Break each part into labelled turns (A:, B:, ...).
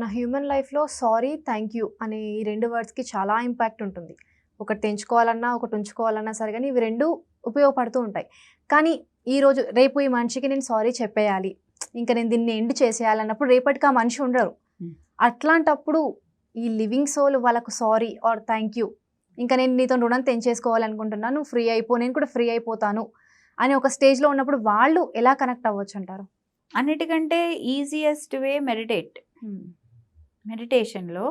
A: మన హ్యూమన్ లైఫ్‌లో sorry, thank you అనే ఈ 2 వర్డ్స్‌కి చాలా ఇంపాక్ట్ ఉంటుంది. ఒకటి తెంచుకోవాలన్నా, ఒకటి ఉంచుకోవాలన్నా సరే గాని ఇవి 2 ఉపయోగపడుతూ ఉంటాయి. కానీ ఈరోజు రేపు ఈ మనిషికి నేను సారీ చెప్పేయాలి. ఇంక నేను దీన్ని ఎండ్ చేసేయాలన్నప్పుడు రేపటికి ఆ మనిషి ఉండరు. అట్లాంటప్పుడు ఈ లివింగ్ సోల్ వాళ్ళకు సారీ ఆర్ థాంక్ యూ ఇంక నేను నీతో రుణం తెంచేసుకోవాలనుకుంటున్నాను. నువ్వు ఫ్రీ అయిపో, నేను కూడా ఫ్రీ అయిపోతాను అని ఒక స్టేజ్‌లో ఉన్నప్పుడు వాళ్ళు ఎలా కనెక్ట్ అవ్వచ్చంటారు?
B: అన్నిటికంటే ఈజియెస్ట్ వే మెడిటేషన్లో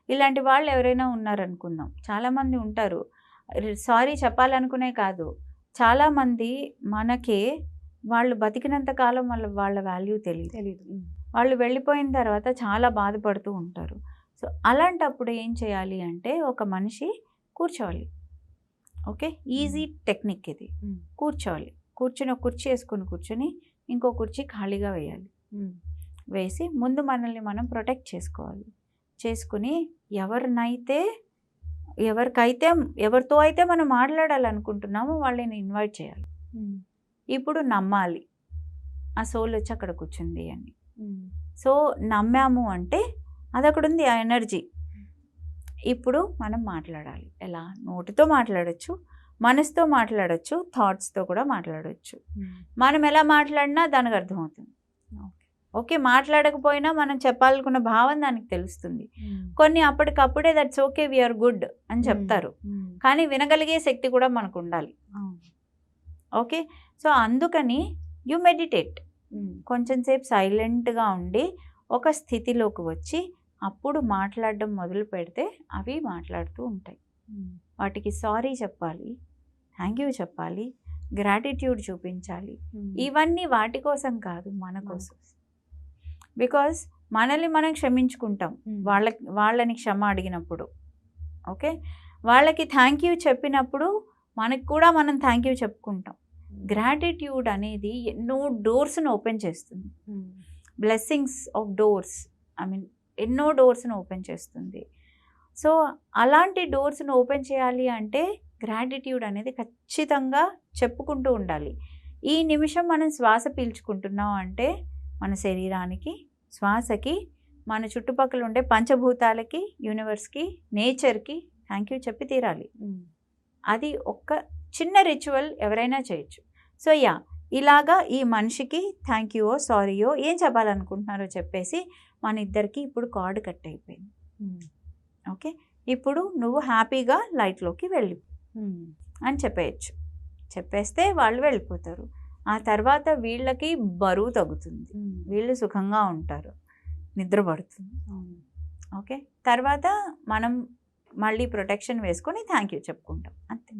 B: ఇలాంటి వాళ్ళు ఎవరైనా ఉన్నారనుకుందాం. చాలామంది ఉంటారు. సారీ చెప్పాలనుకునే కాదు, చాలామంది మనకే వాళ్ళు బతికినంత కాలం వాళ్ళ వాల్యూ తెలీదు. వాళ్ళు వెళ్ళిపోయిన తర్వాత చాలా బాధపడుతూ ఉంటారు. సో అలాంటప్పుడు ఏం చేయాలి అంటే ఒక మనిషి కూర్చోవాలి. ఓకే, ఈజీ టెక్నిక్ ఇది. కూర్చోవాలి. కూర్చుని ఒక కుర్చీ వేసుకుని కూర్చొని ఇంకో కుర్చీ ఖాళీగా వేయాలి. వేసి ముందు మనల్ని మనం ప్రొటెక్ట్ చేసుకోవాలి. చేసుకుని ఎవరితో అయితే మనం మాట్లాడాలనుకుంటున్నామో వాళ్ళని ఇన్వైట్ చేయాలి. ఇప్పుడు నమ్మాలి ఆ సోల్ వచ్చి అక్కడ కూర్చుంది అని. సో నమ్మాము అంటే అది అక్కడ ఉంది, ఆ ఎనర్జీ. ఇప్పుడు మనం మాట్లాడాలి. ఎలా? నోటితో మాట్లాడచ్చు, మనసుతో మాట్లాడచ్చు, థాట్స్తో కూడా మాట్లాడవచ్చు. మనం ఎలా మాట్లాడినా దానికి అర్థమవుతుంది. ఓకే, మాట్లాడకపోయినా మనం చెప్పాలనుకున్న భావం దానికి తెలుస్తుంది. కొన్ని అప్పటికప్పుడే దట్స్ ఓకే, వీఆర్ గుడ్ అని చెప్తారు. కానీ వినగలిగే శక్తి కూడా మనకు ఉండాలి. ఓకే, సో అందుకని యు మెడిటేట్. కొంచెం సేపు సైలెంట్గా ఉండి ఒక స్థితిలోకి వచ్చి అప్పుడు మాట్లాడడం మొదలు పెడితే అవి మాట్లాడుతూ ఉంటాయి. వాటికి సారీ చెప్పాలి, థ్యాంక్ యూ చెప్పాలి, గ్రాటిట్యూడ్ చూపించాలి. ఇవన్నీ వాటి కోసం కాదు, మన కోసం. బికాజ్ మనల్ని మనం క్షమించుకుంటాం వాళ్ళని క్షమ అడిగినప్పుడు. ఓకే, వాళ్ళకి థ్యాంక్ యూ చెప్పినప్పుడు మనకి కూడా మనం థ్యాంక్ యూ చెప్పుకుంటాం. గ్రాటిట్యూడ్ అనేది ఎన్నో డోర్స్ను ఓపెన్ చేస్తుంది. బ్లెస్సింగ్స్ ఆఫ్ డోర్స్, ఎన్నో డోర్స్ను ఓపెన్ చేస్తుంది. సో అలాంటి డోర్స్ను ఓపెన్ చేయాలి అంటే గ్రాటిట్యూడ్ అనేది ఖచ్చితంగా చెప్పుకుంటూ ఉండాలి. ఈ నిమిషం మనం శ్వాస పీల్చుకుంటున్నాం అంటే మన శరీరానికి, శ్వాసకి, మన చుట్టుపక్కల ఉండే పంచభూతాలకి, యూనివర్స్కి, నేచర్కి థ్యాంక్ యూ చెప్పి తీరాలి. అది ఒక్క చిన్న రిచువల్ ఎవరైనా చేయొచ్చు. సో ఇలాగా ఈ మనిషికి థ్యాంక్ యూయో సారీయో ఏం చెప్పాలనుకుంటున్నారో చెప్పేసి మన ఇద్దరికి ఇప్పుడు కార్డు కట్ అయిపోయింది. ఓకే, ఇప్పుడు నువ్వు హ్యాపీగా లైట్లోకి వెళ్ళి అని చెప్పేయచ్చు. చెప్పేస్తే వాళ్ళు వెళ్ళిపోతారు. ఆ తర్వాత వీళ్ళకి బరువు తగ్గుతుంది, వీళ్ళు సుఖంగా ఉంటారు, నిద్ర పడుతుంది. ఓకే, తర్వాత మనం మళ్ళీ ప్రొటెక్షన్ వేసుకొని థ్యాంక్ యూ చెప్పుకుంటాం అంతే.